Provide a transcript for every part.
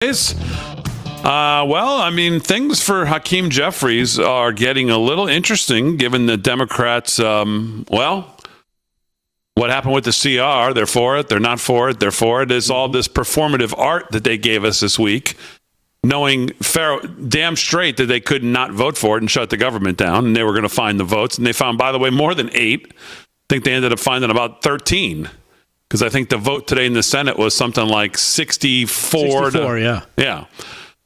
Well, I mean, things for Hakeem Jeffries are getting a little interesting given the Democrats, what happened with the CR? They're for it. They're not for it. They're for it. It's all this performative art that they gave us this week, knowing damn straight that they could not vote for it and shut the government down, and they were going to find the votes. And they found, by the way, more than 8. I think they ended up finding about 13. Because I think the vote today in the Senate was something like 64. Yeah.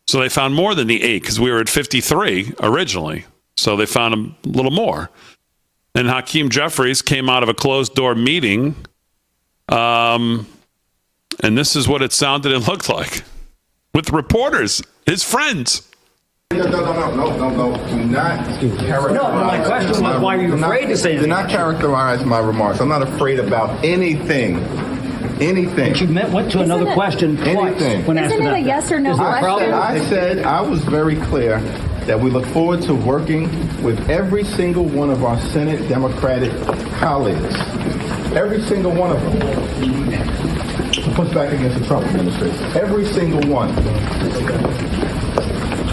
So they found more than the 8 because we were at 53 originally. So they found a little more. And Hakeem Jeffries came out of a closed-door meeting, and this is what it sounded and looked like with reporters, his friends. No. Do not characterize. No, my question was, why are you afraid to say anything? Do not characterize my remarks. I'm not afraid about anything. But you went to another question twice. Anything. Isn't it a yes or no question? I said I was very clear that we look forward to working with every single one of our Senate Democratic colleagues. Every single one of them. To push back against the Trump administration. Every single one.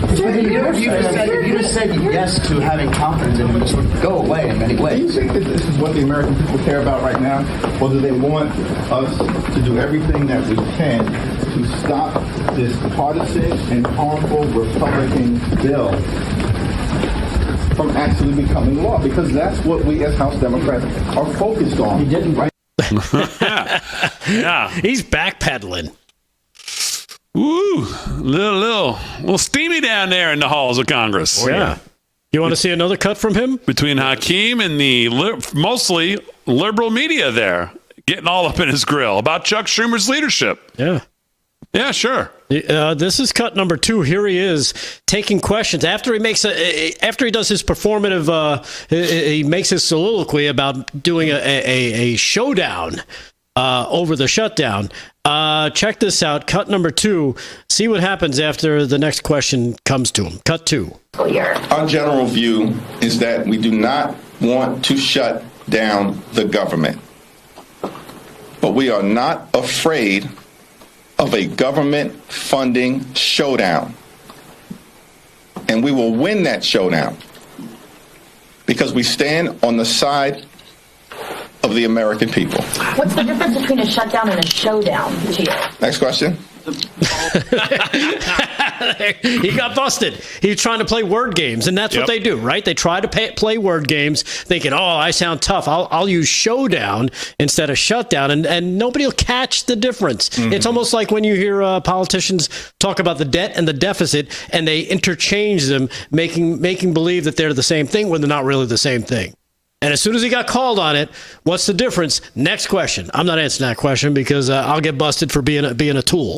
You just said yes to having confidence in him, this would go away in many ways. Do you think that this is what the American people care about right now? Or do they want us to do everything that we can to stop this partisan and harmful Republican bill from actually becoming law? Because that's what we as House Democrats are focused on. He didn't, right? Yeah. He's backpedaling. Ooh, little steamy down there in the halls of Congress. Oh, yeah. You want to see another cut from him? Between Hakeem and the mostly liberal media there, getting all up in his grill about Chuck Schumer's leadership. Yeah. Yeah, sure. This is cut number 2. Here he is taking questions after he does his performative. He makes his soliloquy about doing a showdown over the shutdown. Check this out. Cut number 2. See what happens after the next question comes to him. Cut 2. Our general view is that we do not want to shut down the government, but we are not afraid of a government funding showdown. And we will win that showdown because we stand on the side of the American people. What's the difference between a shutdown and a showdown to you? Next question. He got busted. He was trying to play word games, and that's what they do, right? They try to play word games, thinking, "Oh, I sound tough. I'll use showdown instead of shutdown," and nobody will catch the difference. Mm-hmm. It's almost like when you hear politicians talk about the debt and the deficit, and they interchange them, making believe that they're the same thing when they're not really the same thing. And as soon as he got called on it, what's the difference? Next question. I'm not answering that question because I'll get busted for being a tool.